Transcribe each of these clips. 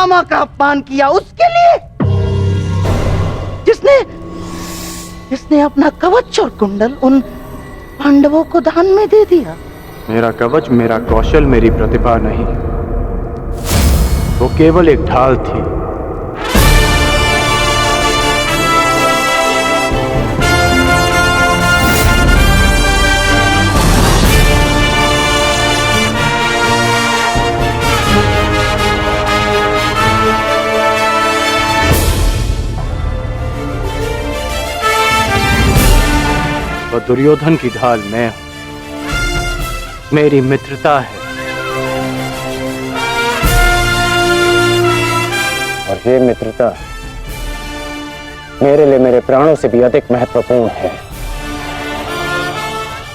पितामह का अपमान किया उसके लिए, जिसने अपना कवच और कुंडल उन पांडवों को दान में दे दिया। मेरा कवच, मेरा कौशल, मेरी प्रतिभा नहीं, वो केवल एक ढाल थी। और दुर्योधन की ढाल मैं हूं, मेरी मित्रता है। और ये मित्रता मेरे लिए मेरे प्राणों से भी अधिक महत्वपूर्ण है।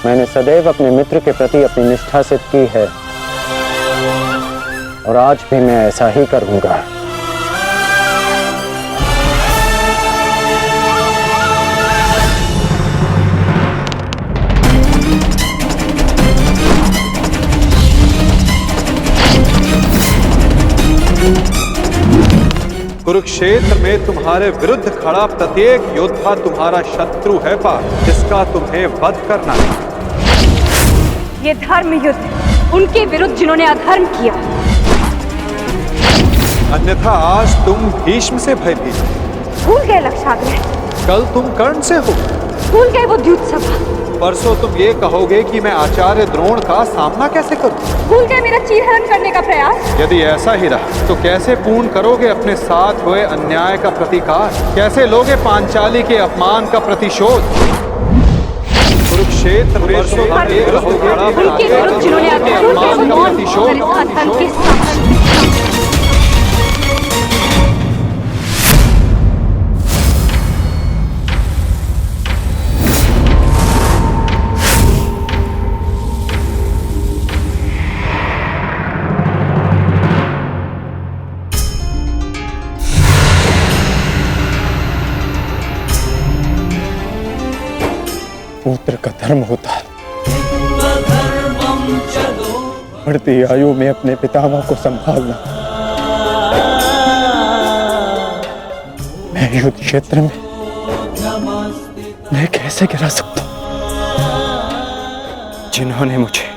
मैंने सदैव अपने मित्र के प्रति अपनी निष्ठा सिद्ध की है और आज भी मैं ऐसा ही करूंगा। कुरुक्षेत्र में तुम्हारे विरुद्ध खड़ा प्रत्येक योद्धा तुम्हारा शत्रु है पार्थ, जिसका तुम्हें वध करना है। ये धर्म युद्ध उनके विरुद्ध जिन्होंने अधर्म किया। अन्यथा आज तुम भीष्म से भयभीत। भूल गए लक्षाग्रह, कल तुम कर्ण से हो। भूल गए वो द्यूत सभा। परसों तुम ये कहोगे कि मैं आचार्य द्रोण का सामना कैसे करूं। भूल गए मेरा चीरहरण करने का प्रयास। यदि ऐसा ही रहा तो कैसे पूर्ण करोगे अपने साथ हुए अन्याय का प्रतिकार? कैसे लोगे पांचाली के अपमान का प्रतिशोध? कुरुक्षेत्र में उनके विरुद्ध जिन्होंने अधर्म का प्रतिशोध। पुत्र का धर्म होता है बढ़ती आयु में अपने पितामह को संभालना। मैं युद्ध क्षेत्र में मैं कैसे गिरा सकता हूं? जिन्होंने मुझे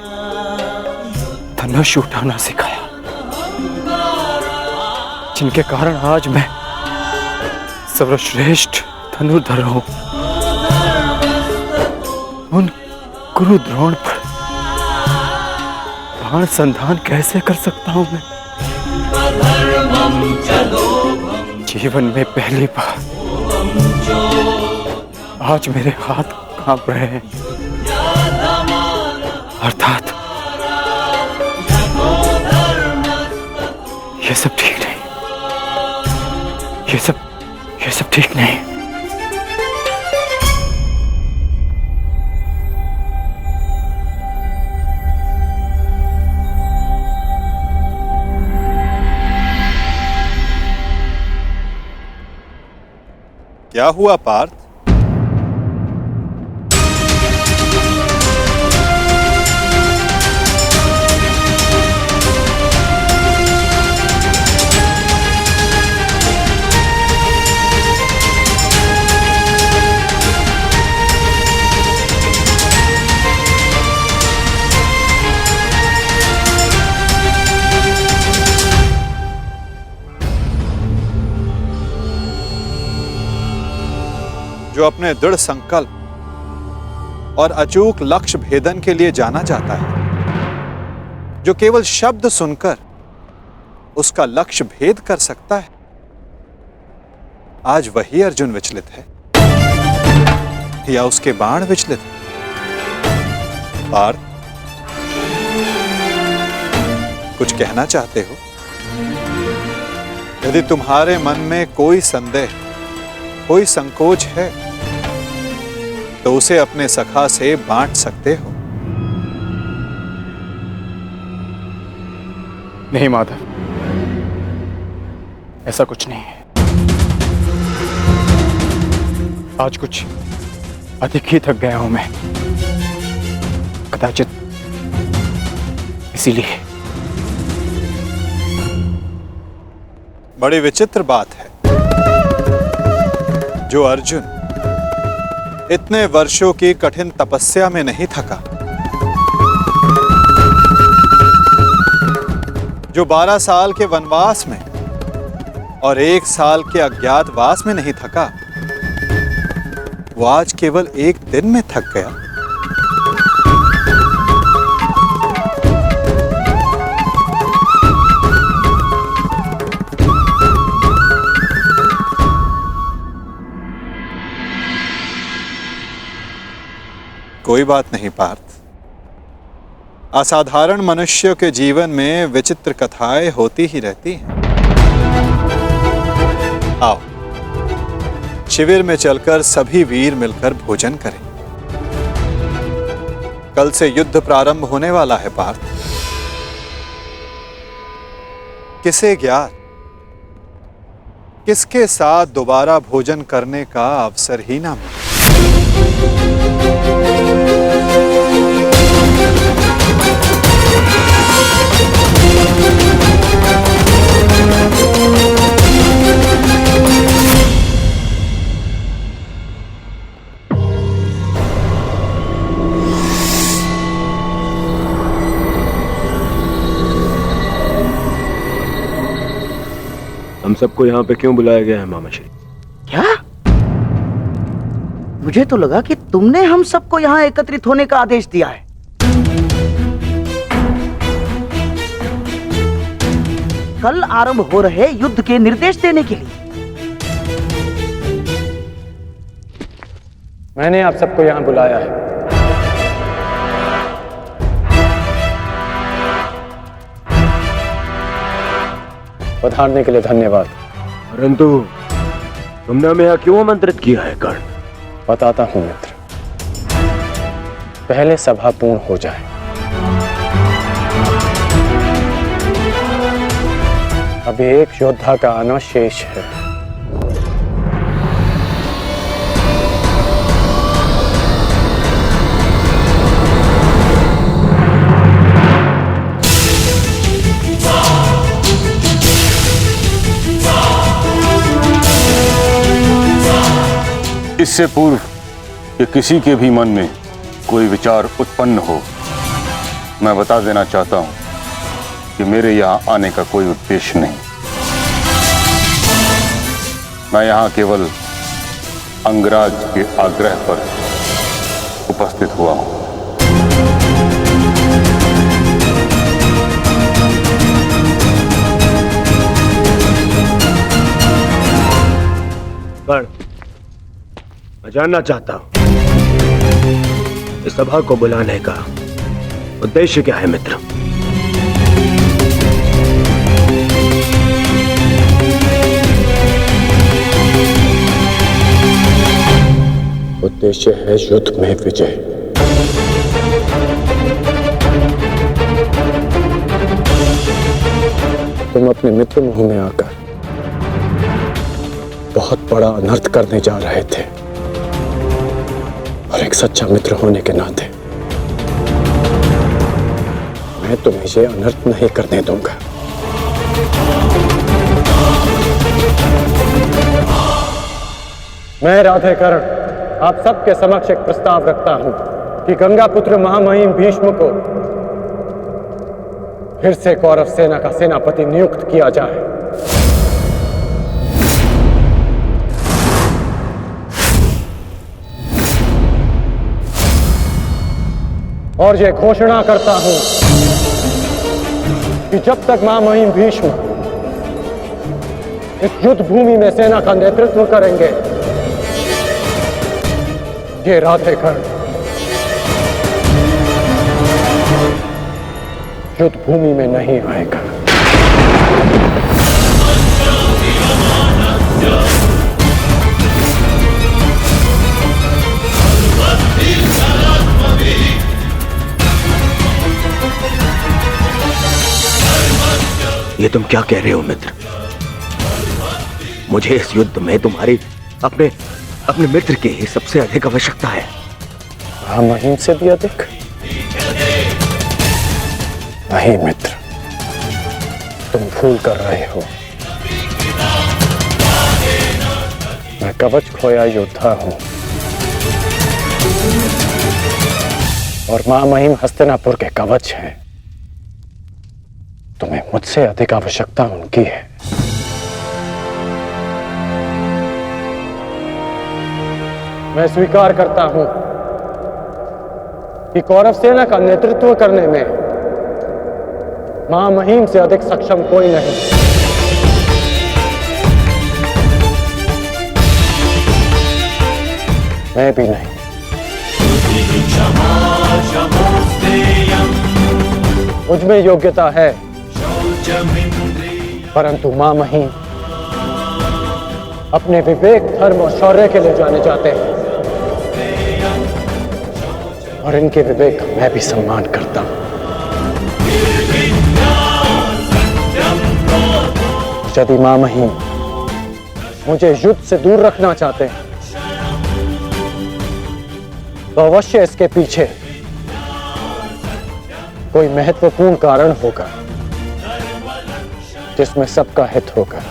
धनुष उठाना सिखाया, जिनके कारण आज मैं सर्वश्रेष्ठ धनुर्धर हूं, उन गुरु द्रोण पर बाण संधान कैसे कर सकता हूं मैं? जीवन में पहली बार आज मेरे हाथ कांप रहे हैं। अर्थात ये सब ठीक नहीं, ये सब ठीक नहीं। क्या हुआ पार्थ? जो अपने दृढ़ संकल्प और अचूक लक्ष्य भेदन के लिए जाना जाता है, जो केवल शब्द सुनकर उसका लक्ष्य भेद कर सकता है, आज वही अर्जुन विचलित है या उसके बाण विचलित है? पार्थ, कुछ कहना चाहते हो? यदि तुम्हारे मन में कोई संदेह, कोई संकोच है तो उसे अपने सखा से बांट सकते हो। नहीं माधव, ऐसा कुछ नहीं है। आज कुछ अधिक ही थक गया हूं मैं, कदाचित इसीलिए। बड़ी विचित्र बात है, जो अर्जुन इतने वर्षों की कठिन तपस्या में नहीं थका, जो 12 साल के वनवास में और 1 साल के अज्ञातवास में नहीं थका, वो आज केवल 1 दिन में थक गया। कोई बात नहीं पार्थ, असाधारण मनुष्यों के जीवन में विचित्र कथाएं होती ही रहती हैं। आओ शिविर में चलकर सभी वीर मिलकर भोजन करें। कल से युद्ध प्रारंभ होने वाला है पार्थ। किसे ज्ञात किसके साथ दोबारा भोजन करने का अवसर ही ना मिले। हम सबको यहाँ पे क्यों बुलाया गया है मामा श्री? क्या? मुझे तो लगा कि तुमने हम सबको यहाँ एकत्रित होने का आदेश दिया है। कल आरंभ हो रहे युद्ध के निर्देश देने के लिए। मैंने आप सबको यहाँ बुलाया है। पधारने के लिए धन्यवाद। परंतु तुमने हमें यहाँ क्यों आमंत्रित किया है कर्ण? बताता हूं मित्र, पहले सभा पूर्ण हो जाए। अभी एक योद्धा का आना शेष है। इससे पूर्व कि किसी के भी मन में कोई विचार उत्पन्न हो, मैं बता देना चाहता हूं कि मेरे यहां आने का कोई उद्देश्य नहीं। मैं यहां केवल अंगराज के आग्रह पर उपस्थित हुआ हूं। कर्ण, मैं जानना चाहता हूं इस सभा को बुलाने का उद्देश्य क्या है मित्र? उद्देश्य है युद्ध में विजय। तुम अपने मित्र मुंह में आकर बहुत बड़ा अनर्थ करने जा रहे थे, और एक सच्चा मित्र होने के नाते मैं तुम्हें ये अनर्थ नहीं करने दूंगा। मैं राधेकर्ण आप सबके समक्ष एक प्रस्ताव रखता हूं कि गंगा पुत्र महामहिम भीष्म को फिर से कौरव सेना का सेनापति नियुक्त किया जाए। और ये घोषणा करता हूं कि जब तक महामहिम भीष्म इस युद्ध भूमि में सेना का नेतृत्व करेंगे, ये राधेकर्ण युद्ध भूमि में नहीं आएगा। ये तुम क्या कह रहे हो मित्र? मुझे इस युद्ध में तुम्हारी अपने मित्र की ही सबसे अधिक आवश्यकता है। महामहिम से भी अधिक? नहीं मित्र, तुम भूल कर रहे हो। कवच खोया योद्धा हूं और महामहिम हस्तिनापुर के कवच हैं। तुम्हें मुझसे अधिक आवश्यकता उनकी है। मैं स्वीकार करता हूं कि कौरव सेना का नेतृत्व करने में महामहिम से अधिक सक्षम कोई नहीं। मैं भी नहीं। मुझ में योग्यता है, परंतु महामहिम अपने विवेक, धर्म और शौर्य के लिए जाने जाते हैं और इनके विवेक का मैं भी सम्मान करता हूं। यदि महामहिम मुझे युद्ध से दूर रखना चाहते हैं तो अवश्य इसके पीछे कोई महत्वपूर्ण कारण होगा जिसमें सबका हित होगा।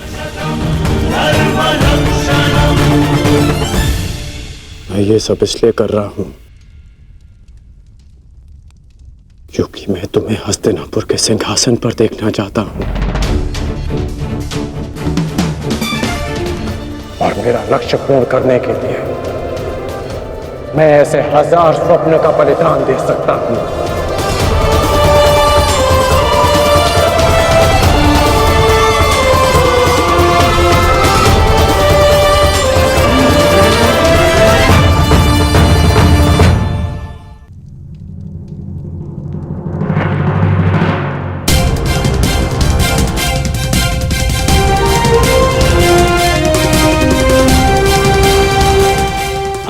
मैं ये सब इसलिए कर रहा हूं क्योंकि मैं तुम्हें हस्तिनापुर के सिंहासन पर देखना चाहता हूं और मेरा लक्ष्य पूर्ण करने के लिए मैं ऐसे 1000 स्वप्न का बलिदान दे सकता हूं।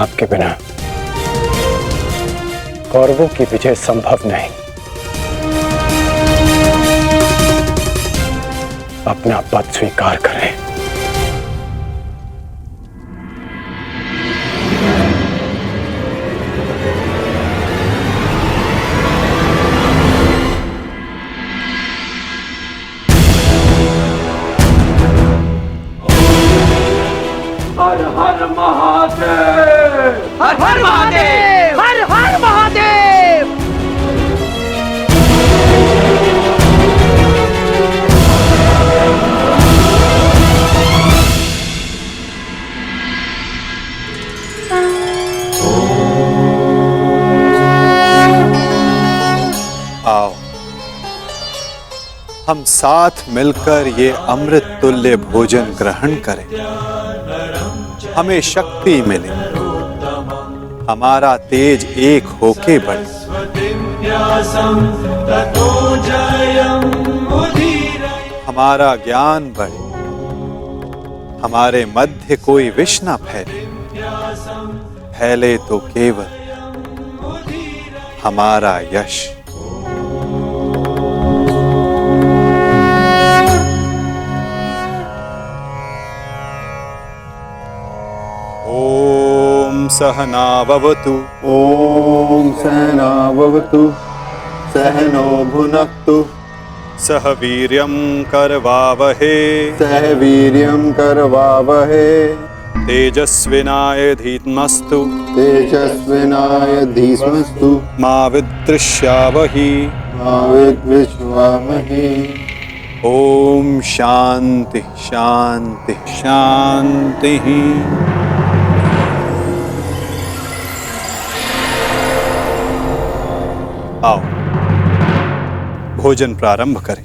आपके बिना कौरवों की विजय संभव नहीं। अपना पद स्वीकार करें। हर हर महादेव, हर हर महादेव, हर हर महादेव। आओ हम साथ मिलकर ये अमृत तुल्य भोजन ग्रहण करें, हमें शक्ति मिले, हमारा तेज एक होके बढ़े। हमारा ज्ञान बढ़े, हमारे मध्य कोई विष न फैले, फैले तो केवल हमारा यश। ओम सहना भवतु। ओम सहना भवतु। सहनो भुनक्तु। सह वीर्यं करवावहे। सह वीर्यं करवावहे। तेजस्विनाय धीमस्तु। तेजस्विनाय धीमस्तु। मा विद्विषावहि। मा विद्विषावहि। ओम शांति शांति शांति। आओ भोजन प्रारंभ करें।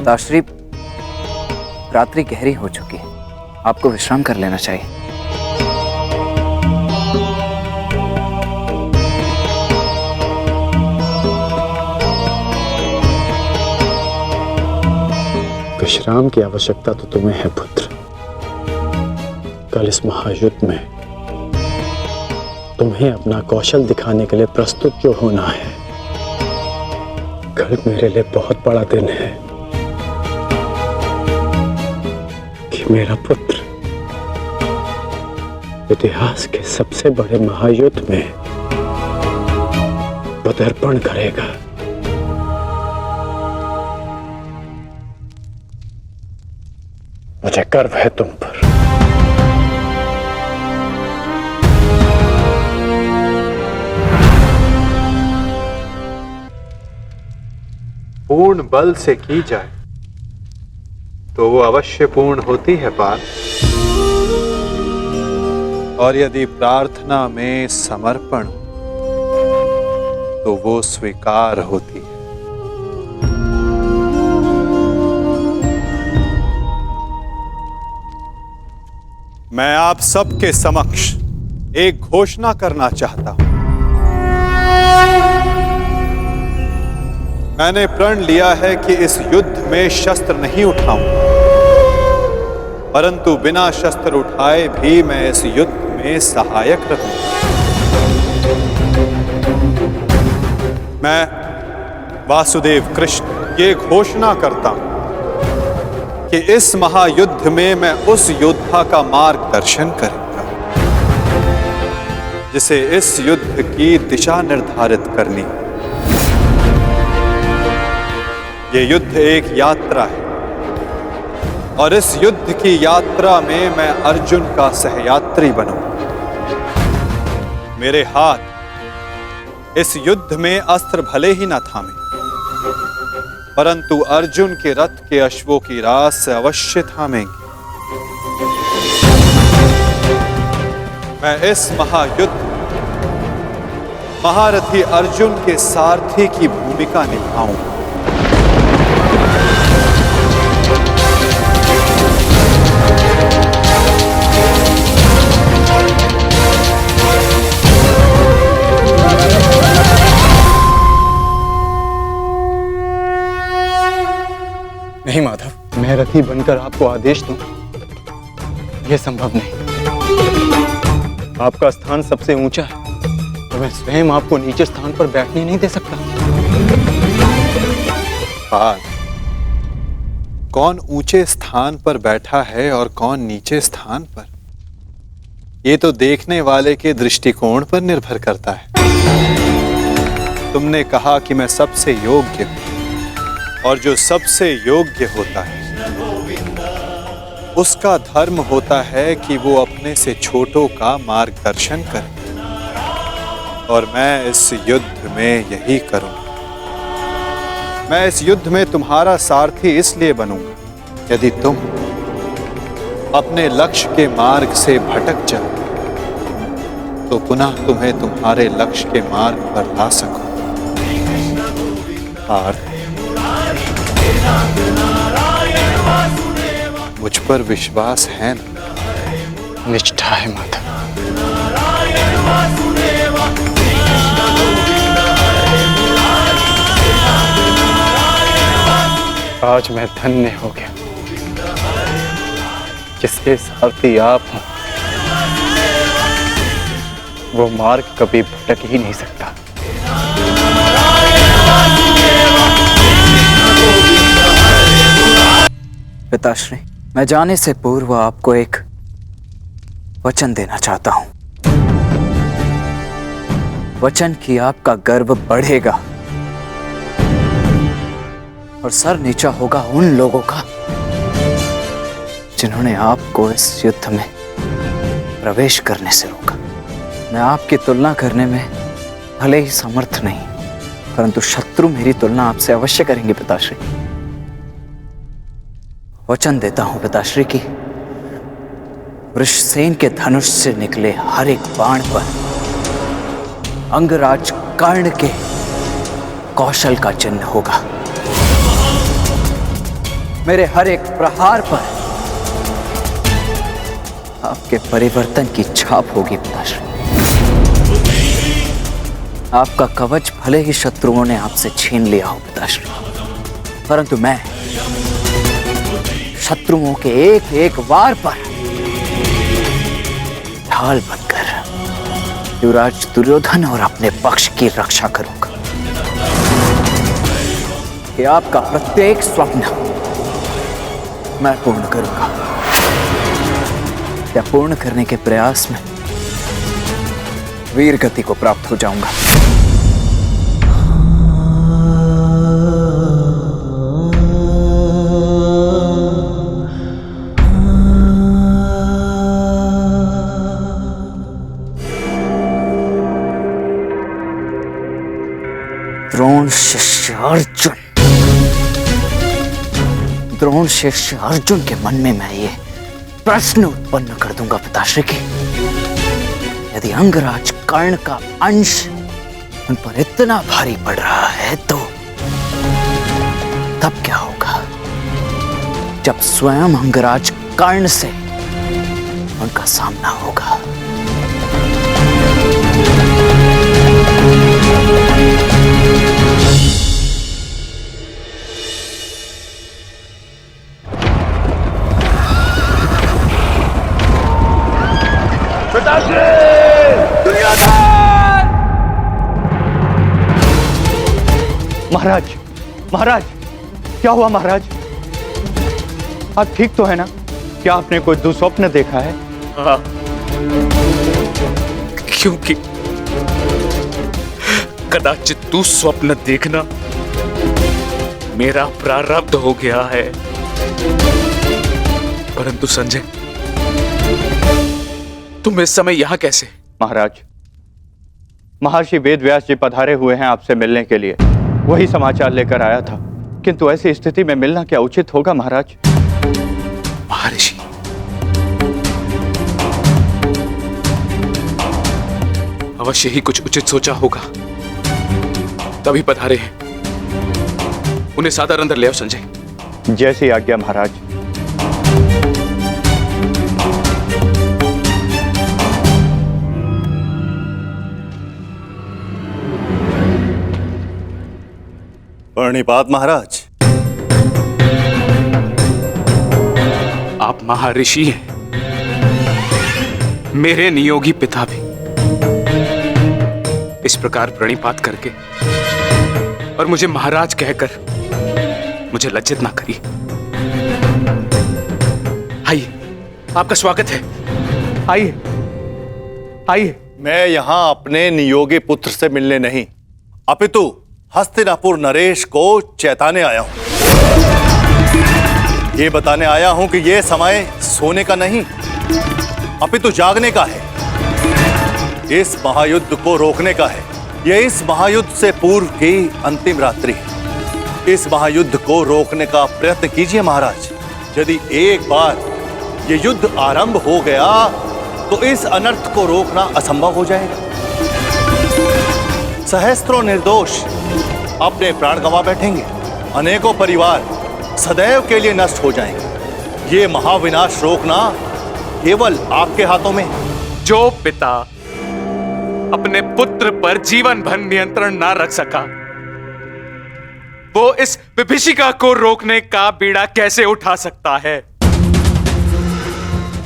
पिताश्री, रात्रि गहरी हो चुकी है, आपको विश्राम कर लेना चाहिए। विश्राम की आवश्यकता तो तुम्हें है पुत्र। कल इस महायुद्ध में तुम्हें अपना कौशल दिखाने के लिए प्रस्तुत जो होना है। कल मेरे लिए बहुत बड़ा दिन है कि मेरा पुत्र इतिहास के सबसे बड़े महायुद्ध में पदार्पण करेगा। मुझे गर्व है तुम पर। पूर्ण बल से की जाए तो वो अवश्य पूर्ण होती है पार्थ, और यदि प्रार्थना में समर्पण तो वो स्वीकार होती है। मैं आप सबके समक्ष एक घोषणा करना चाहता हूं। मैंने प्रण लिया है कि इस युद्ध में शस्त्र नहीं उठाऊंगा, परंतु बिना शस्त्र उठाए भी मैं इस युद्ध में सहायक रहूंगा। मैं वासुदेव कृष्ण ये घोषणा करता हूं कि इस महायुद्ध में मैं उस योद्धा का मार्गदर्शन करूंगा जिसे इस युद्ध की दिशा निर्धारित करनी है। ये युद्ध एक यात्रा है और इस युद्ध की यात्रा में मैं अर्जुन का सहयात्री बनूंगा। मेरे हाथ इस युद्ध में अस्त्र भले ही न थामे, परंतु अर्जुन के रथ के अश्वों की रास से अवश्य थामेंगे। मैं इस महायुद्ध महारथी अर्जुन के सारथी की भूमिका निभाऊंगा। नहीं माधव, मैं रथी बनकर आपको आदेश दूं, यह संभव नहीं। आपका स्थान सबसे ऊंचा है, तो मैं स्वयं आपको नीचे स्थान पर बैठने नहीं दे सकता। कौन ऊंचे स्थान पर बैठा है और कौन नीचे स्थान पर, ये तो देखने वाले के दृष्टिकोण पर निर्भर करता है। तुमने कहा कि मैं सबसे योग्य हूं, और जो सबसे योग्य होता है उसका धर्म होता है कि वो अपने से छोटों का मार्गदर्शन करे, और मैं इस युद्ध में यही करूंगा। मैं इस युद्ध में तुम्हारा सारथी इसलिए बनूंगा यदि तुम अपने लक्ष्य के मार्ग से भटक जाओ तो पुनः तुम्हें तुम्हारे लक्ष्य के मार्ग पर ला सकूं। पार्थ, मुझ पर विश्वास है ना? निष्ठा है माधव। आज मैं धन्य हो गया जिसके सारथी आप हो। वो मार्ग कभी भटक ही नहीं सकता। पिताश्री, मैं जाने से पूर्व आपको एक वचन देना चाहता हूं। वचन कि आपका गर्व बढ़ेगा और सर नीचा होगा उन लोगों का जिन्होंने आपको इस युद्ध में प्रवेश करने से रोका। मैं आपकी तुलना करने में भले ही समर्थ नहीं, परंतु शत्रु मेरी तुलना आपसे अवश्य करेंगे पिताश्री। वचन देता हूं पिताश्री की वृषसेन के धनुष से निकले हर एक बाण पर अंगराज कर्ण के कौशल का चिन्ह होगा। मेरे हर एक प्रहार पर आपके परिवर्तन की छाप होगी पिताश्री। आपका कवच भले ही शत्रुओं ने आपसे छीन लिया हो पिताश्री, परंतु मैं शत्रुओं के एक एक वार पर ढाल बनकर युवराज दुर्योधन और अपने पक्ष की रक्षा करूंगा कि आपका प्रत्येक स्वप्न मैं पूर्ण करूंगा। या पूर्ण करने के प्रयास में वीर गति को प्राप्त हो जाऊंगा। द्रोण शिष्य अर्जुन, द्रोण शिष्य अर्जुन के मन में मैं ये प्रश्न उत्पन्न कर दूंगा पिताश्री की, यदि अंगराज कर्ण का अंश उन पर इतना भारी पड़ रहा है तो तब क्या होगा जब स्वयं अंगराज कर्ण से उनका सामना होगा। महाराज, महाराज, क्या हुआ महाराज? आप ठीक तो है ना? क्या आपने कोई दुस्वप्न देखा है? हाँ, क्योंकि कदाचित दुस्वप्न देखना मेरा प्रारब्ध हो गया है। परंतु संजय, तुम इस समय यहां कैसे? महाराज, महर्षि वेदव्यास जी पधारे हुए हैं आपसे मिलने के लिए, वही समाचार लेकर आया था। किंतु ऐसी स्थिति में मिलना क्या उचित होगा महाराज? महर्षि, अवश्य ही कुछ उचित सोचा होगा, तभी पधारे हैं। उन्हें सादर अंदर ले आओ संजय। जैसी आज्ञा महाराज। प्रणिपात महाराज। आप महर्षि हैं, मेरे नियोगी पिता भी। इस प्रकार प्रणिपात करके और मुझे महाराज कहकर मुझे लज्जित ना करिए। आइए, आपका स्वागत है। आइए, आइए। मैं यहां अपने नियोगी पुत्र से मिलने नहीं, अपितु हस्तिनापुर नरेश को चेताने आया हूं। ये बताने आया हूं कि यह समय सोने का नहीं, अपितु जागने का है। इस महायुद्ध को रोकने का है। यह इस महायुद्ध से पूर्व की अंतिम रात्रि है। इस महायुद्ध को रोकने का प्रयत्न कीजिए महाराज। यदि एक बार यह युद्ध आरंभ हो गया तो इस अनर्थ को रोकना असंभव हो जाएगा। सहस्त्रों निर्दोष अपने प्राण गंवा बैठेंगे, अनेकों परिवार सदैव के लिए नष्ट हो जाएंगे। ये महाविनाश रोकना केवल आपके हाथों में। जो पिता अपने पुत्र पर जीवन भर नियंत्रण ना रख सका, वो इस विभीषिका को रोकने का बीड़ा कैसे उठा सकता है?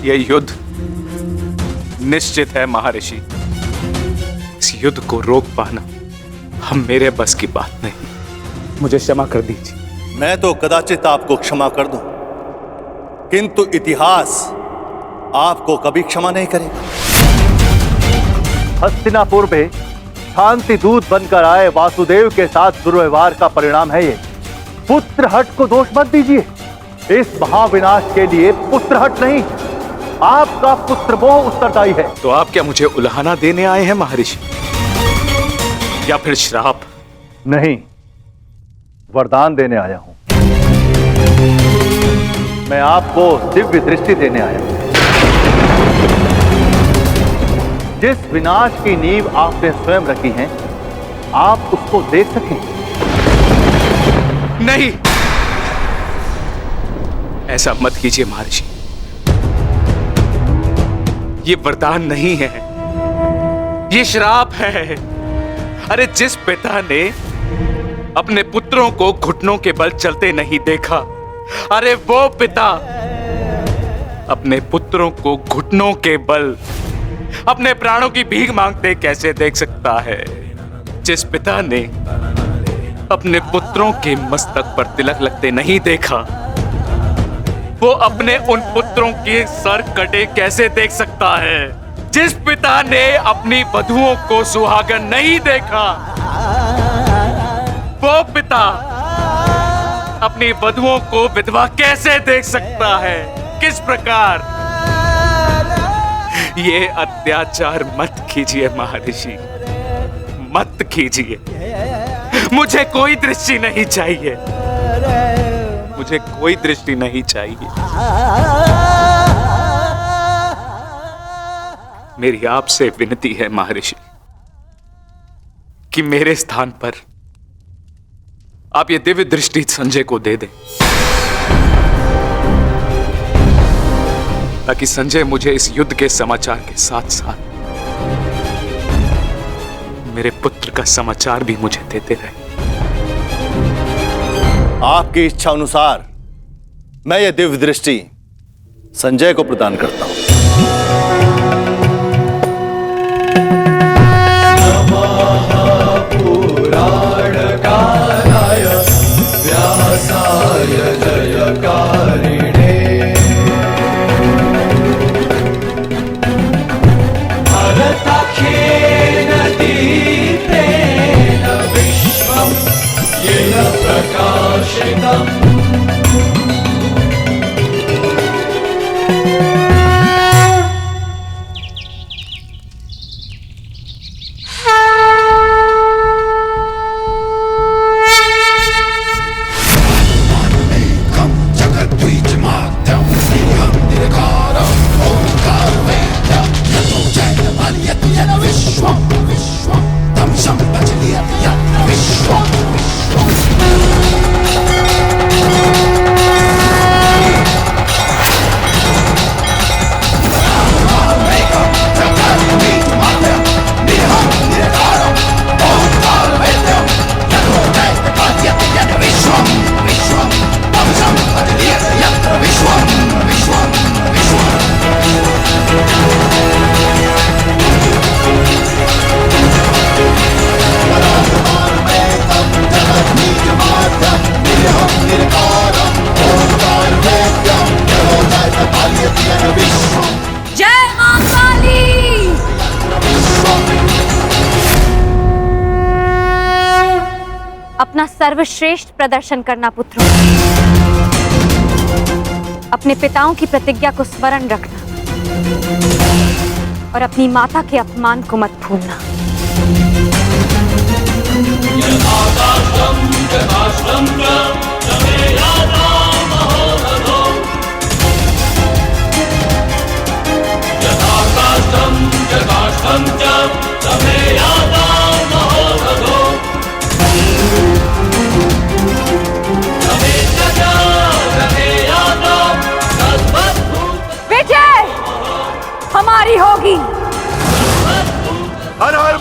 यह युद्ध निश्चित है महर्षि। इस युद्ध को रोक पाना हम मेरे बस की बात नहीं। मुझे क्षमा कर दीजिए। मैं तो कदाचित आपको क्षमा कर दूं, किंतु इतिहास आपको कभी क्षमा नहीं करेगा। हस्तिनापुर में शांति दूत बनकर आए वासुदेव के साथ दुर्व्यवहार का परिणाम है ये। पुत्रहट को दोष मत दीजिए। इस महाविनाश के लिए पुत्रहट नहीं, आपका पुत्र मोह उत्तरदायी है। तो आप क्या मुझे उल्हाना देने आए हैं महर्षि, या फिर श्राप? नहीं, वरदान देने आया हूं। मैं आपको दिव्य दृष्टि देने आया हूं। जिस विनाश की नींव आपने स्वयं रखी है, आप उसको देख सकें। नहीं, ऐसा मत कीजिए महर्षि, ये वरदान नहीं है, ये श्राप है। अरे जिस पिता ने अपने पुत्रों को घुटनों के बल चलते नहीं देखा, अरे वो पिता अपने पुत्रों को घुटनों के बल अपने प्राणों की भीख मांगते कैसे देख सकता है? जिस पिता ने अपने पुत्रों के मस्तक पर तिलक लगते नहीं देखा, वो अपने उन पुत्रों के सर कटे कैसे देख सकता है? जिस पिता ने अपनी वधुओं को सुहागन नहीं देखा, वो पिता अपनी वधुओं को विधवा कैसे देख सकता है? किस प्रकार? ये अत्याचार मत कीजिए महर्षि, मत कीजिए। मुझे कोई दृष्टि नहीं चाहिए, मुझे कोई दृष्टि नहीं चाहिए। मेरी आपसे विनती है महर्षि कि मेरे स्थान पर आप ये दिव्य दृष्टि संजय को दे दें, ताकि संजय मुझे इस युद्ध के समाचार के साथ साथ मेरे पुत्र का समाचार भी मुझे देते रहे। आपकी इच्छा अनुसार मैं ये दिव्य दृष्टि संजय को प्रदान करता हूं। पुराणकाराय व्यासाय जयकारिणे भरताख्येन दीप्तेन विश्वं येन प्रकाशितम्। अपना सर्वश्रेष्ठ प्रदर्शन करना पुत्रों, अपने पिताओं की प्रतिज्ञा को स्मरण रखना और अपनी माता के अपमान को मत भूलना। विजय हमारी होगी। हर हर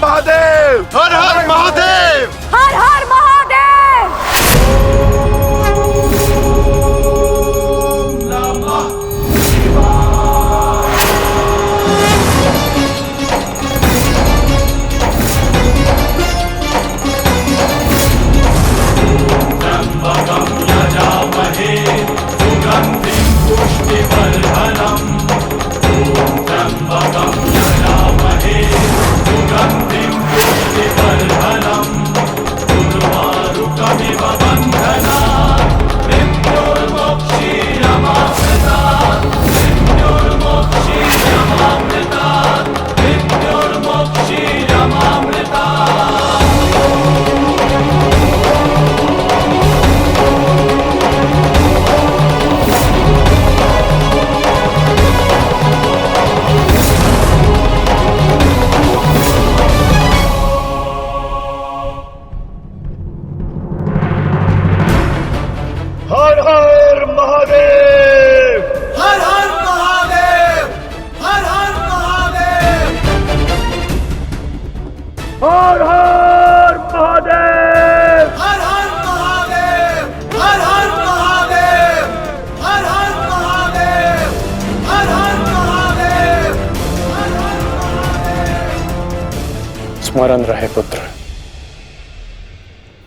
स्मरण रहे पुत्र,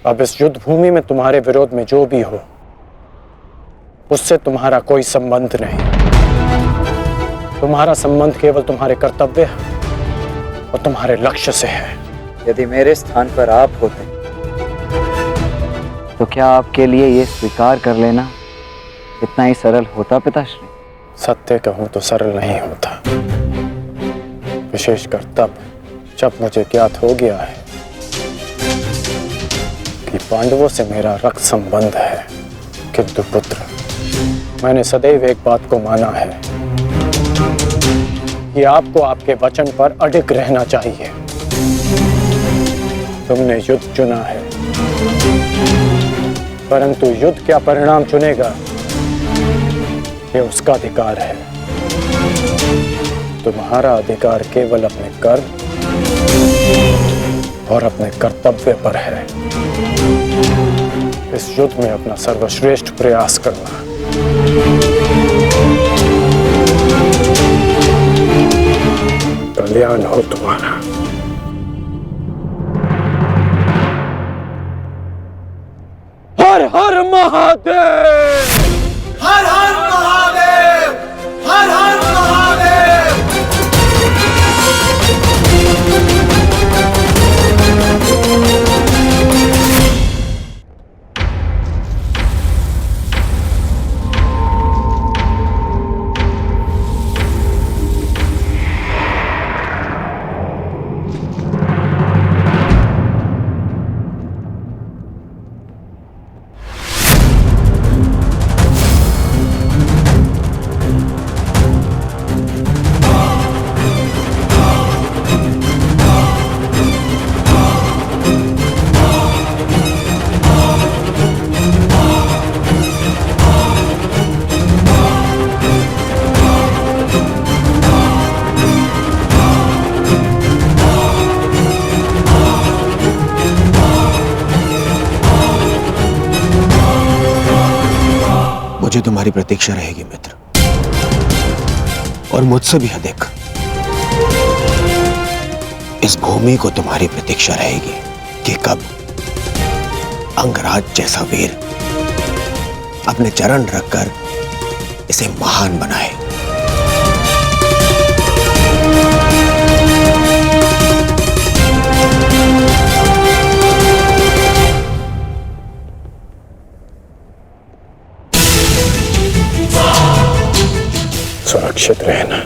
अब इस युद्ध भूमि में तुम्हारे विरोध में जो भी हो उससे तुम्हारा कोई संबंध नहीं। तुम्हारा संबंध केवल तुम्हारे कर्तव्य और तुम्हारे लक्ष्य से है। यदि मेरे स्थान पर आप होते तो क्या आपके लिए ये स्वीकार कर लेना इतना ही सरल होता पिताश्री? सत्य कहूं तो सरल नहीं होता, विशेषकर तब जब मुझे ज्ञात हो गया है कि पांडवों से मेरा रक्त संबंध है। किंतु पुत्र, मैंने सदैव एक बात को माना है कि आपको आपके वचन पर अडिग रहना चाहिए। तुमने युद्ध चुना है, परंतु युद्ध क्या परिणाम चुनेगा ये उसका अधिकार है। तुम्हारा अधिकार केवल अपने कर्म और अपने कर्तव्य पर है। इस युद्ध में अपना सर्वश्रेष्ठ प्रयास करना। कल्याण हो तुम्हारा। हर हर महादेव! हर हर महादेव! हर हर महादेव! मुझे तुम्हारी प्रतीक्षा रहेगी मित्र, और मुझसे भी अधिक इस भूमि को तुम्हारी प्रतीक्षा रहेगी कि कब अंगराज जैसा वीर अपने चरण रखकर इसे महान बनाए। सुरक्षित रहना।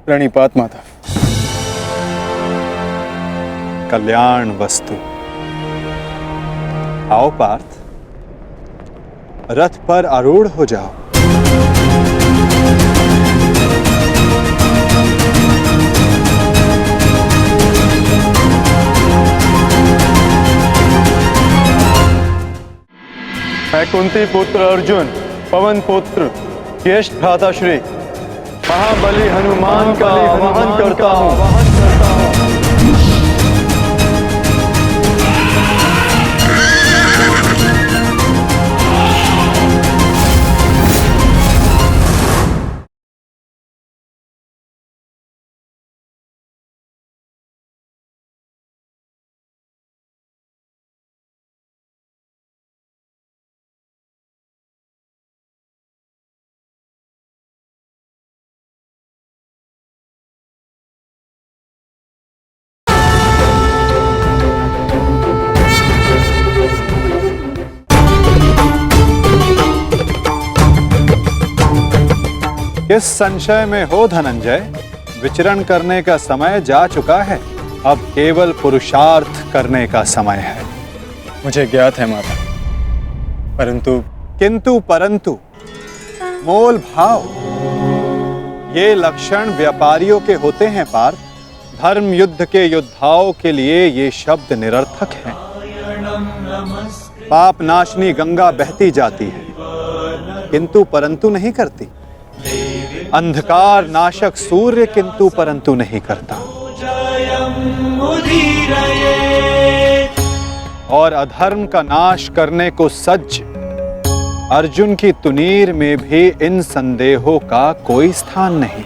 प्रणिपात माधव। कल्याण वस्तु। आओ पार्थ, रथ पर आरूढ़ हो जाओ। मैं कुंती पुत्र अर्जुन, पवन पुत्र, ज्येष्ठ भ्राताश्री, महाबली हनुमान का आवाहन करता हूँ। किस संशय में हो धनंजय? विचरण करने का समय जा चुका है, अब केवल पुरुषार्थ करने का समय है। मुझे ज्ञात है माता, परंतु किंतु परंतु मोल भाव, ये लक्षण व्यापारियों के होते हैं पार्थ। धर्म युद्ध के योद्धाओं के लिए ये शब्द निरर्थक हैं। पाप नाशनी गंगा बहती जाती है किंतु परंतु नहीं करती, अंधकार नाशक सूर्य किंतु परंतु नहीं करता, और अधर्म का नाश करने को सज्ज अर्जुन की तुनीर में भी इन संदेहों का कोई स्थान नहीं।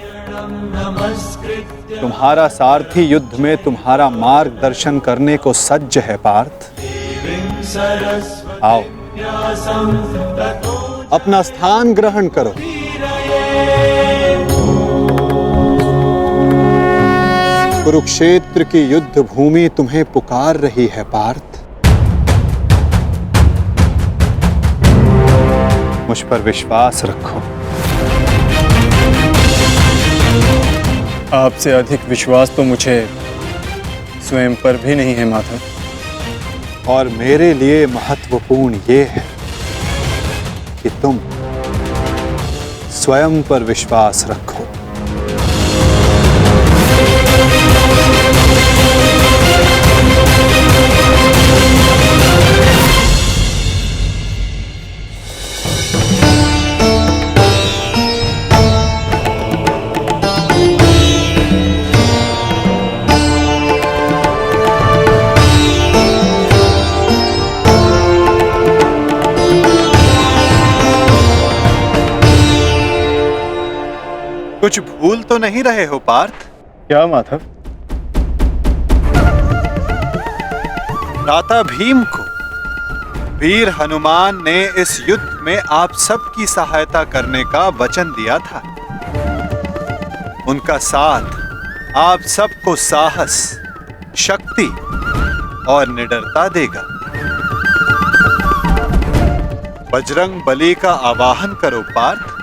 तुम्हारा सारथी युद्ध में तुम्हारा मार्गदर्शन करने को सज्ज है पार्थ। आओ, अपना स्थान ग्रहण करो। कुरुक्षेत्र की युद्ध भूमि तुम्हें पुकार रही है पार्थ। मुझ पर विश्वास रखो। आपसे अधिक विश्वास तो मुझे स्वयं पर भी नहीं है माधव। और मेरे लिए महत्वपूर्ण ये है कि तुम स्वयं पर विश्वास रखो। कुछ भूल तो नहीं रहे हो पार्थ? क्या माधव? भ्राता भीम को वीर हनुमान ने इस युद्ध में आप सबकी सहायता करने का वचन दिया था। उनका साथ आप सबको साहस, शक्ति और निडरता देगा। बजरंग बली का आवाहन करो पार्थ।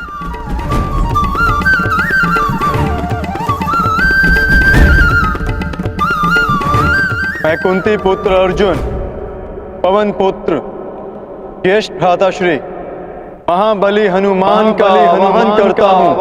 मैं कुंती पुत्र अर्जुन, पवन पुत्र, ज्येष्ठ भ्राताश्री महाबली हनुमान का आवाहन करता हूँ।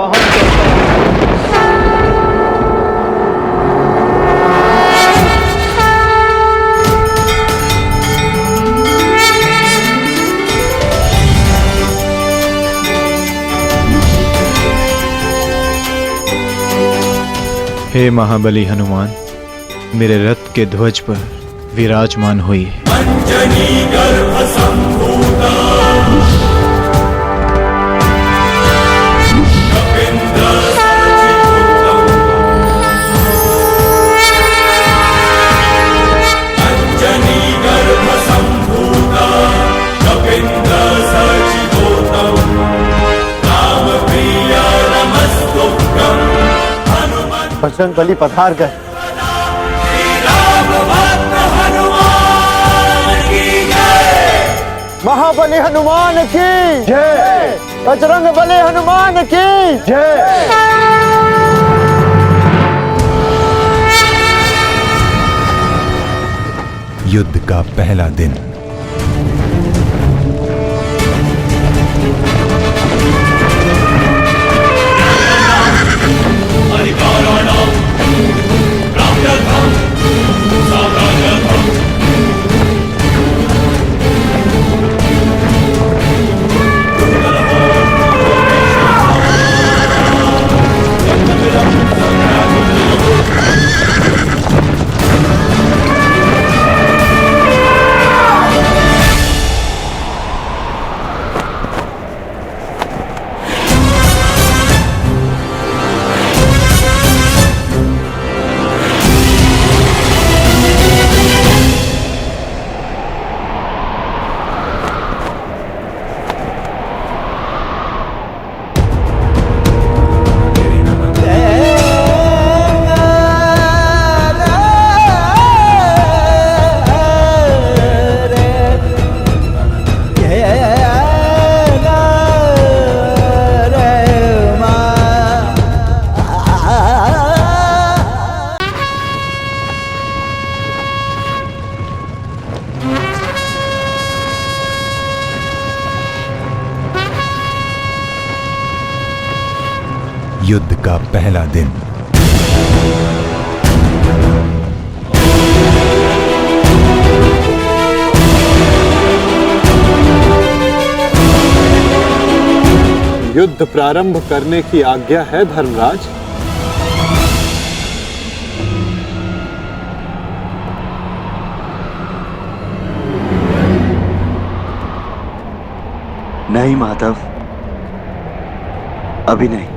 हे महाबली हनुमान, मेरे रथ के ध्वज पर विराजमान हुई। अंजनी गर्भ संभूता कपिंद्र सचिवोत्तम, अंजनी गर्भ संभूता कपिंद्र सचिवोत्तम, राम प्रिय नमस्तुभ्यं। बजरंग बली पधार गए। महाबली हनुमान की जय। बजरंग बली हनुमान की जय। युद्ध का पहला दिन। युद्ध का पहला दिन। युद्ध प्रारंभ करने की आज्ञा है धर्मराज। नहीं माधव, अभी नहीं।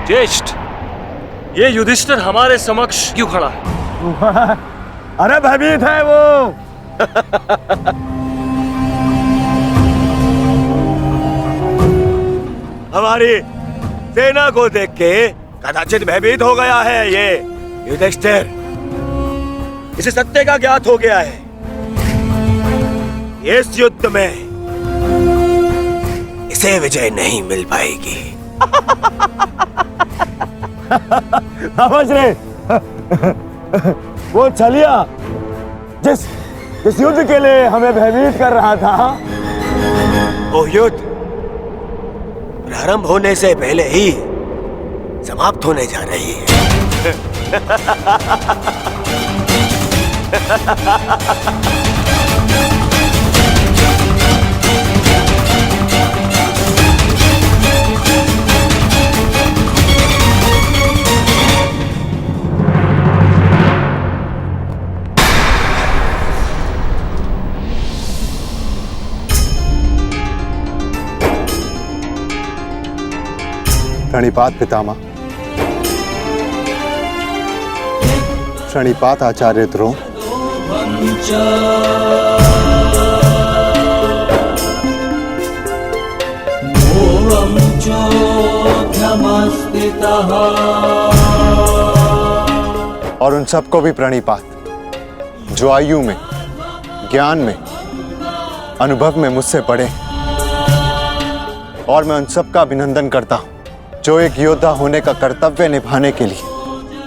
ज्येष्ठ, ये युधिष्ठिर हमारे समक्ष क्यों खड़ा है? अरे भयभीत है वो। हमारी सेना को देख के कदाचित भयभीत हो गया है ये युधिष्ठिर। इसे सत्य का ज्ञात हो गया है। इस युद्ध में इसे विजय नहीं मिल पाएगी। समझ रहे वो छलिया जिस युद्ध के लिए हमें भयभीत कर रहा था, वो युद्ध प्रारंभ होने से पहले ही समाप्त होने जा रही है। प्रणिपात पितामह, प्रणिपात आचार्य द्रोण। और उन सबको भी प्रणिपात जो आयु में, ज्ञान में, अनुभव में मुझसे बड़े। और मैं उन सबका अभिनंदन करता हूं जो एक योद्धा होने का कर्तव्य निभाने के लिए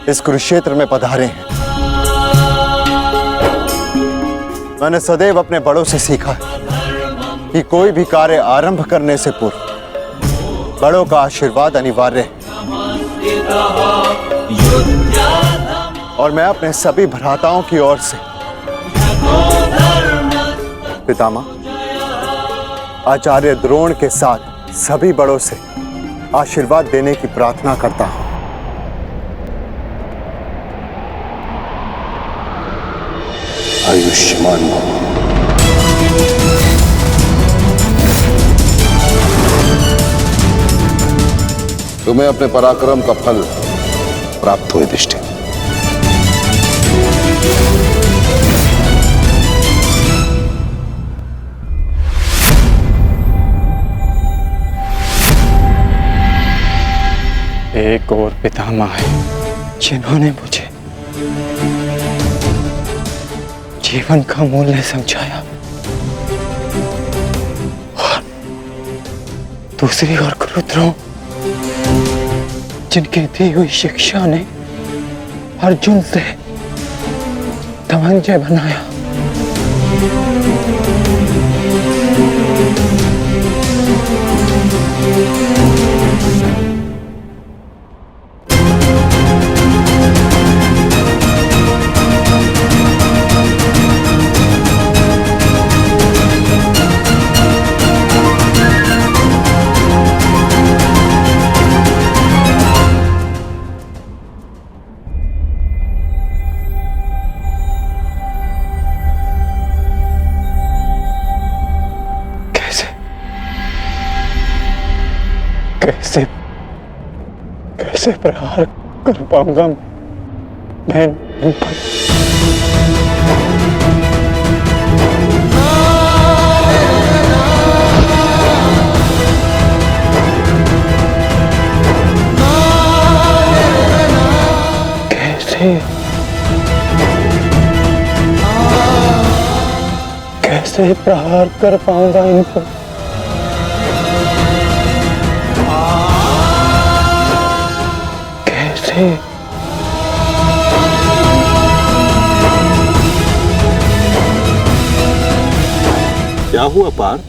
इस कुरुक्षेत्र में पधारे हैं। मैंने सदैव अपने बड़ों से सीखा है कि कोई भी कार्य आरंभ करने से पूर्व बड़ों का आशीर्वाद अनिवार्य है। और मैं अपने सभी भ्राताओं की ओर से पितामह आचार्य द्रोण के साथ सभी बड़ों से आशीर्वाद देने की प्रार्थना करता हूं। आयुष्मान भव। तुम्हें अपने पराक्रम का फल प्राप्त हो युधिष्ठिर। एक और पितामह है जिन्होंने मुझे जीवन का मूल्य समझाया, और दूसरी ओर गुरुद्रोण जिनकी दी हुई शिक्षा ने अर्जुन से धनंजय बनाया। कैसे प्रहार कर पाऊंगा मैं इन पर? कैसे प्रहार कर पाऊंगा इन पर? कैसे? क्या हुआ पार्थ?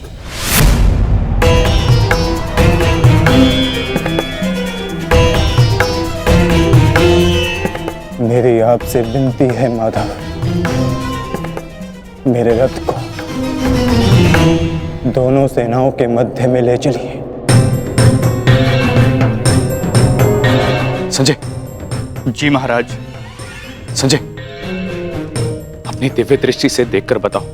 मेरी आपसे विनती है माधव, मेरे रथ को दोनों सेनाओं के मध्य में ले चलिए। संजय। जी महाराज। संजय, अपनी दिव्य दृष्टि से देखकर बताओ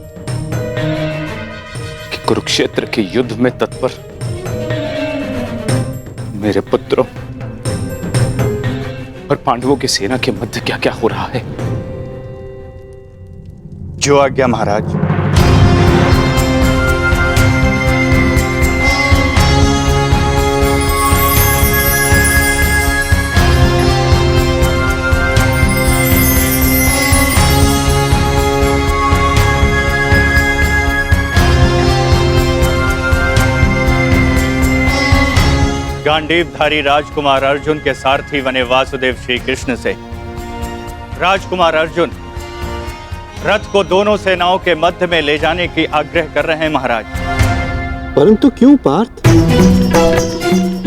कि कुरुक्षेत्र के युद्ध में तत्पर मेरे पुत्रों और पांडवों की सेना के मध्य क्या क्या हो रहा है? जो आज्ञा महाराज। गांडीवधारी राजकुमार अर्जुन के सारथी बने वासुदेव श्री कृष्ण से राजकुमार अर्जुन रथ को दोनों सेनाओं के मध्य में ले जाने की आग्रह कर रहे हैं महाराज। परंतु क्यों पार्थ?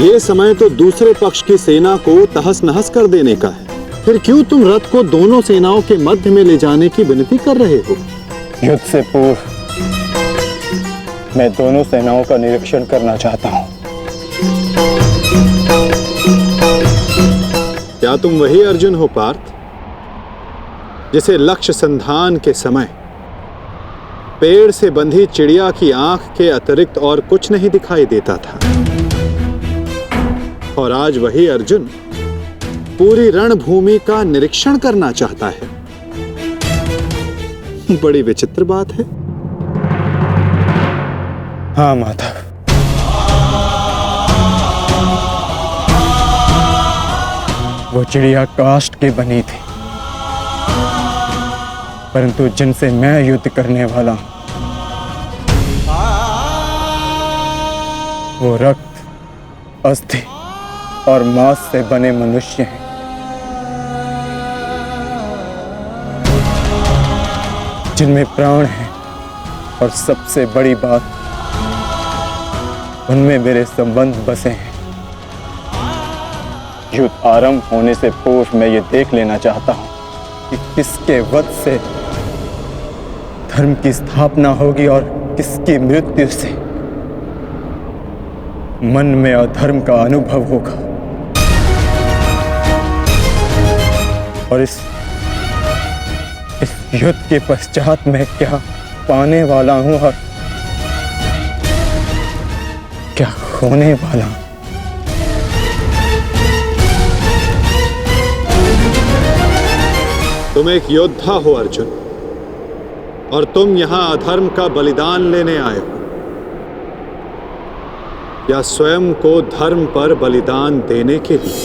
ये समय तो दूसरे पक्ष की सेना को तहस नहस कर देने का है, फिर क्यों तुम रथ को दोनों सेनाओं के मध्य में ले जाने की विनती कर रहे हो? युद्ध से पूर्व मैं दोनों सेनाओं का निरीक्षण करना चाहता हूं। क्या तुम वही अर्जुन हो पार्थ जिसे लक्ष्य संधान के समय पेड़ से बंधी चिड़िया की आंख के अतिरिक्त और कुछ नहीं दिखाई देता था, और आज वही अर्जुन पूरी रणभूमि का निरीक्षण करना चाहता है? बड़ी विचित्र बात है। हाँ माधव, वो चिड़िया काष्ठ की बनी थी, परंतु जिनसे मैं युद्ध करने वाला हूं वो रक्त, अस्थि और मांस से बने मनुष्य हैं। जिनमें प्राण है, और सबसे बड़ी बात, उनमें मेरे संबंध बसे हैं। युद्ध आरंभ होने से पूर्व मैं ये देख लेना चाहता हूं कि किसके वध से धर्म की स्थापना होगी और किसकी मृत्यु से मन में अधर्म का अनुभव होगा। और इस युद्ध के पश्चात मैं क्या पाने वाला हूं और क्या खोने वाला हूं। तुम एक योद्धा हो अर्जुन, और तुम यहां अधर्म का बलिदान लेने आए हो, या स्वयं को धर्म पर बलिदान देने के लिए?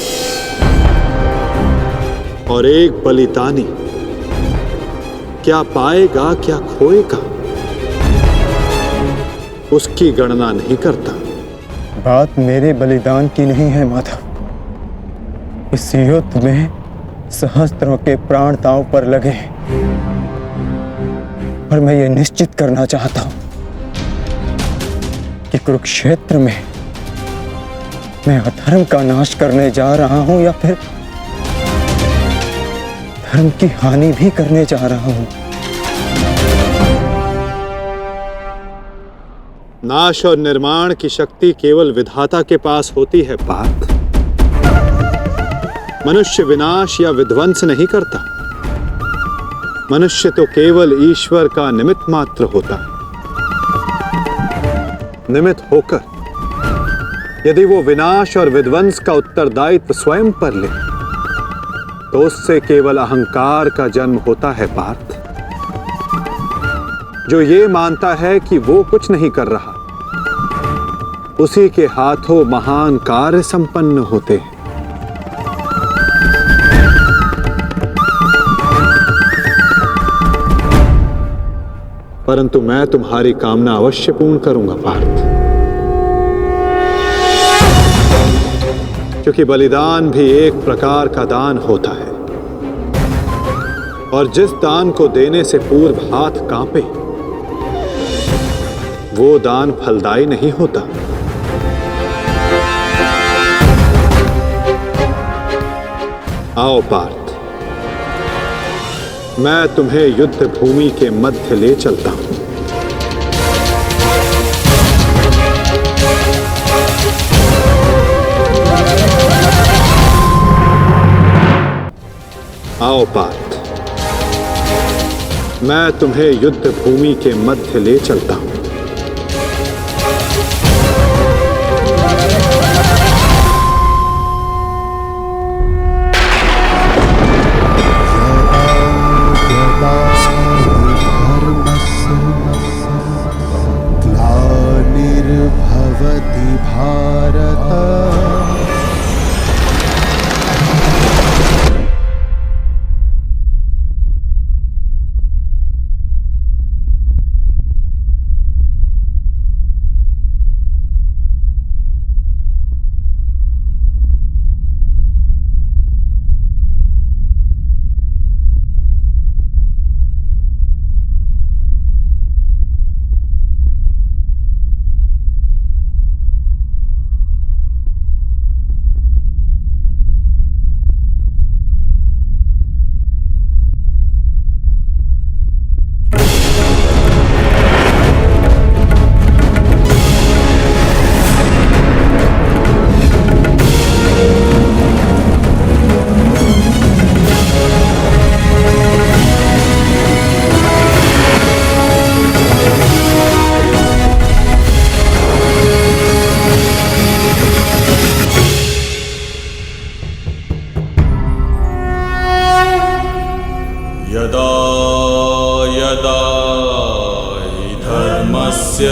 और एक बलिदानी क्या पाएगा क्या खोएगा, उसकी गणना नहीं करता। बात मेरे बलिदान की नहीं है माधव। इस युद्ध में सहस्त्रों के प्राण दांव पर लगे हैं, और मैं ये निश्चित करना चाहता हूं कि कुरुक्षेत्र में मैं अधर्म का नाश करने जा रहा हूं या फिर धर्म की हानि भी करने जा रहा हूं। नाश और निर्माण की शक्ति केवल विधाता के पास होती है पार्थ। मनुष्य विनाश या विध्वंस नहीं करता। मनुष्य तो केवल ईश्वर का निमित्त मात्र होता है। निमित्त होकर यदि वो विनाश और विध्वंस का उत्तरदायित्व स्वयं पर ले तो उससे केवल अहंकार का जन्म होता है पार्थ, जो ये मानता है कि वो कुछ नहीं कर रहा, उसी के हाथों महान कार्य संपन्न होते हैं। परंतु मैं तुम्हारी कामना अवश्य पूर्ण करूंगा पार्थ, क्योंकि बलिदान भी एक प्रकार का दान होता है, और जिस दान को देने से पूर्व हाथ कांपे वो दान फलदायी नहीं होता। आओ पार्थ, मैं तुम्हें युद्ध भूमि के मध्य ले चलता हूं। आओ पार्थ, मैं तुम्हें युद्ध भूमि के मध्य ले चलता हूं। ग्लानिर्भवति भारत। यदा यदा हि धर्मस्य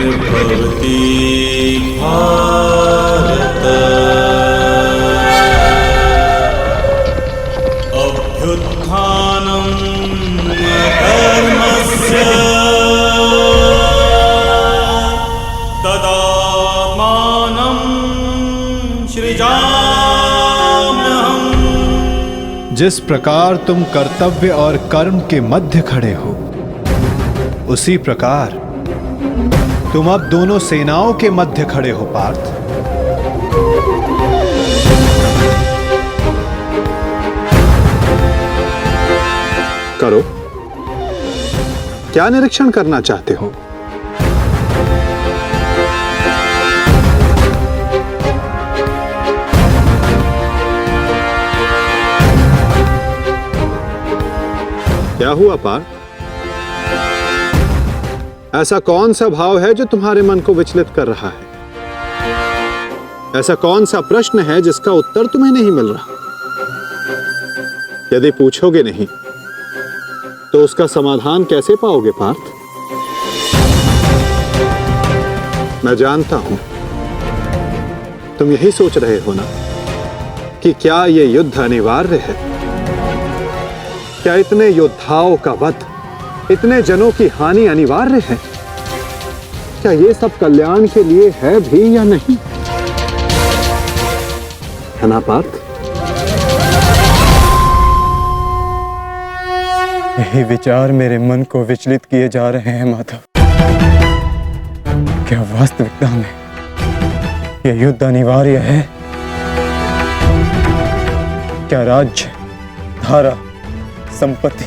ग्लानिर्भवति भारत अभ्युत्थानं धर्मस्य तदात्मानं सृजाम्यहम्। जिस प्रकार तुम कर्तव्य और कर्म के मध्य खड़े हो, उसी प्रकार तुम अब दोनों सेनाओं के मध्य खड़े हो पार्थ। करो, क्या निरीक्षण करना चाहते हो? क्या हुआ पार्थ? ऐसा कौन सा भाव है जो तुम्हारे मन को विचलित कर रहा है? ऐसा कौन सा प्रश्न है जिसका उत्तर तुम्हें नहीं मिल रहा? यदि पूछोगे नहीं तो उसका समाधान कैसे पाओगे पार्थ? मैं जानता हूं तुम यही सोच रहे हो ना कि क्या यह युद्ध अनिवार्य है? क्या इतने योद्धाओं का वध, इतने जनों की हानि अनिवार्य है? क्या ये सब कल्याण के लिए है भी या नहीं? है ना पार्थ? यही विचार मेरे मन को विचलित किए जा रहे हैं माधव। क्या वास्तविकता में यह युद्ध अनिवार्य है? क्या राज्य, धारा, संपत्ति,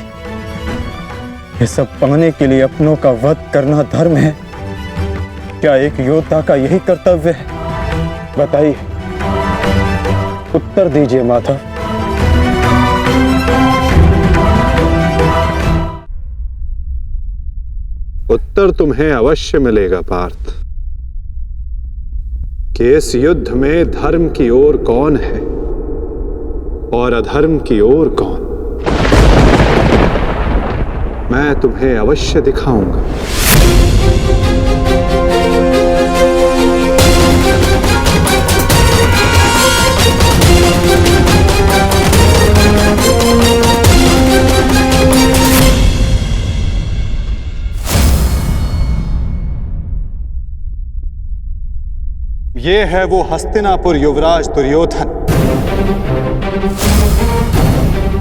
ये सब पाने के लिए अपनों का वध करना धर्म है? क्या एक योद्धा का यही कर्तव्य है? बताइए, उत्तर दीजिए माधव। उत्तर तुम्हें अवश्य मिलेगा पार्थ कि इस युद्ध में धर्म की ओर कौन है और अधर्म की ओर कौन। मैं तुम्हें अवश्य दिखाऊंगा। ये है वो हस्तिनापुर युवराज दुर्योधन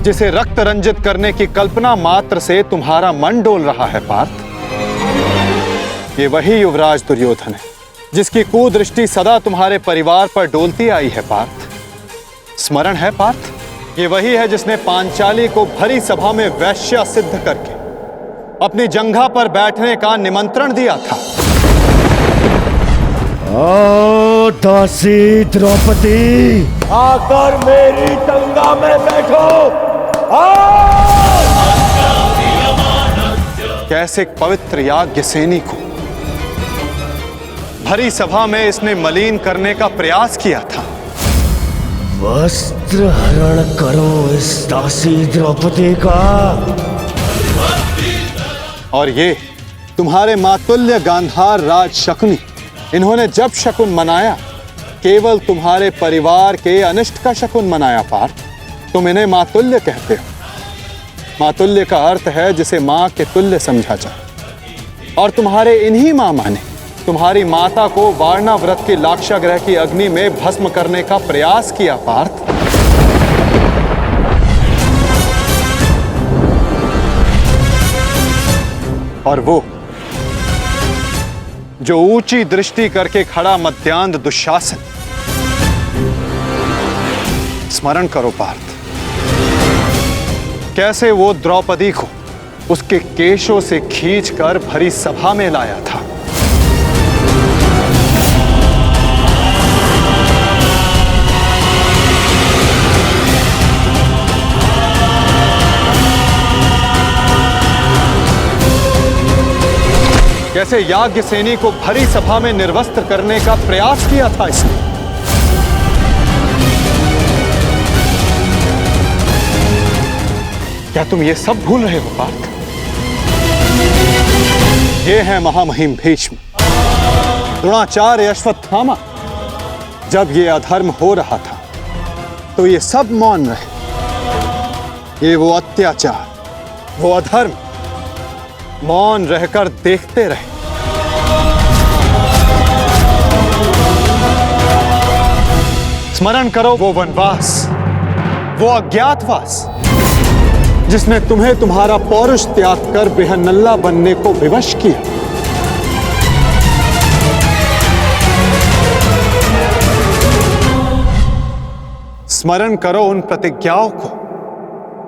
जिसे रक्त रंजित करने की कल्पना मात्र से तुम्हारा मन डोल रहा है पार्थ। ये वही युवराज दुर्योधन है जिसकी कुदृष्टि सदा तुम्हारे परिवार पर डोलती आई है पार्थ। स्मरण है पार्थ? ये वही है जिसने पांचाली को भरी सभा में वैश्या सिद्ध करके अपनी जंघा पर बैठने का निमंत्रण दिया था। ओ दासी द्रौपदी, आकर मेरी जंघा में बैठो। कैसे पवित्र याज्ञ सैनी को भरी सभा में इसने मलिन करने का प्रयास किया था। वस्त्र हरण करो इस दासी द्रौपदी का। और ये तुम्हारे मातुल्य गांधार राज शकुनी, इन्होंने जब शकुन मनाया केवल तुम्हारे परिवार के अनिष्ट का शकुन मनाया पार्थ। तुम इन्हें मातुल्य कहते हो। मातुल्य का अर्थ है जिसे मां के तुल्य समझा जाए। और तुम्हारे इन्हीं मामा ने तुम्हारी माता को वारणा व्रत की लाक्षागृह की अग्नि में भस्म करने का प्रयास किया पार्थ। और वो जो ऊंची दृष्टि करके खड़ा मध्यांध दुशासन, स्मरण करो पार्थ, कैसे वो द्रौपदी को उसके केशों से खींचकर भरी सभा में लाया था। कैसे याज्ञ सैनी को भरी सभा में निर्वस्त्र करने का प्रयास किया था इसने। क्या तुम ये सब भूल रहे हो पार्थ? ये है महामहिम भीष्म, द्रोणाचार्य, अश्वत्थामा। जब ये अधर्म हो रहा था तो ये सब मौन रहे। ये वो अत्याचार, वो अधर्म मौन रहकर देखते रहे। स्मरण करो वो वनवास, वो अज्ञातवास जिसने तुम्हें तुम्हारा पौरुष त्याग कर बेहनल्ला बनने को विवश किया। स्मरण करो उन प्रतिज्ञाओं को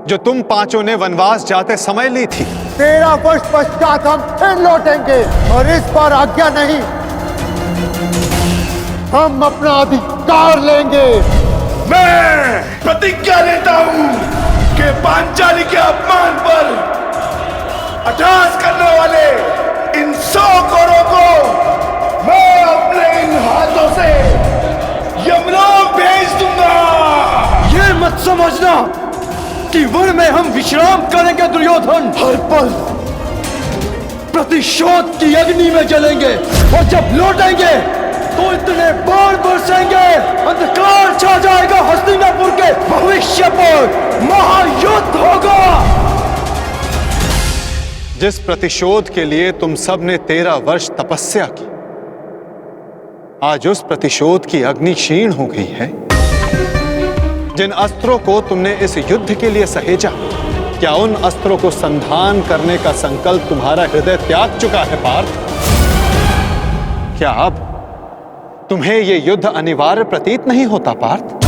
जो तुम पांचों ने वनवास जाते समय ली थी। 13 वर्ष पश्चात हम फिर लौटेंगे और इस बार आज्ञा नहीं, हम अपना अधिकार लेंगे। मैं प्रतिज्ञा लेता हूं कि पांचाली के अपमान पर अट्टहास करने वाले इन 100 कौरवों को मैं अपने इन हाथों से यमलोक भेज दूंगा। ये मत समझना कि वन में हम विश्राम करेंगे दुर्योधन। हर पल प्रतिशोध की अग्नि में जलेंगे और जब लौटेंगे तो इतने बाण बरसेंगे, अंधकार छा जाएगा हस्तिनापुर के भविष्य पर। महायुद्ध होगा। जिस प्रतिशोध के लिए तुम सब ने 13 वर्ष तपस्या की, आज उस प्रतिशोध की अग्नि क्षीण हो गई है। जिन अस्त्रों को तुमने इस युद्ध के लिए सहेजा, क्या उन अस्त्रों को संधान करने का संकल्प तुम्हारा हृदय त्याग चुका है पार्थ? क्या अब तुम्हें यह युद्ध अनिवार्य प्रतीत नहीं होता पार्थ?